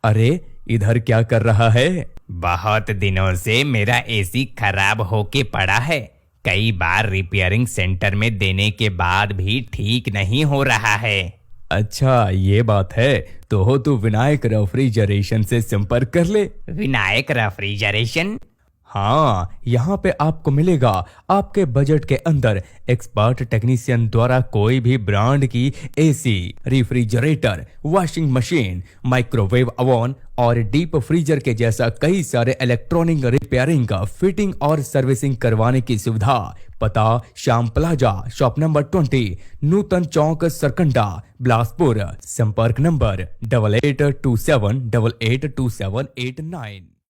अरे, इधर क्या कर रहा है? बहुत दिनों से मेरा एसी खराब होके पड़ा है। कई बार रिपेयरिंग सेंटर में देने के बाद भी ठीक नहीं हो रहा है। अच्छा, ये बात है। तो तू विनायक रेफ्रिजरेशन से संपर्क कर ले। विनायक रेफ्रिजरेशन? हाँ, यहाँ पे आपको मिलेगा आपके बजट के अंदर एक्सपर्ट टेक्नीशियन द्वारा कोई भी ब्रांड की AC, refrigerator, washing machine, microwave oven और डीप फ्रीजर के जैसा कई सारे इलेक्ट्रॉनिक रिपेयरिंग का फिटिंग और सर्विसिंग करवाने की सुविधा। पता श्याम प्लाजा, शॉप नंबर 20, नूतन चौक, सरकंडा, बिलासपुर। संपर्क नंबर 8827882789।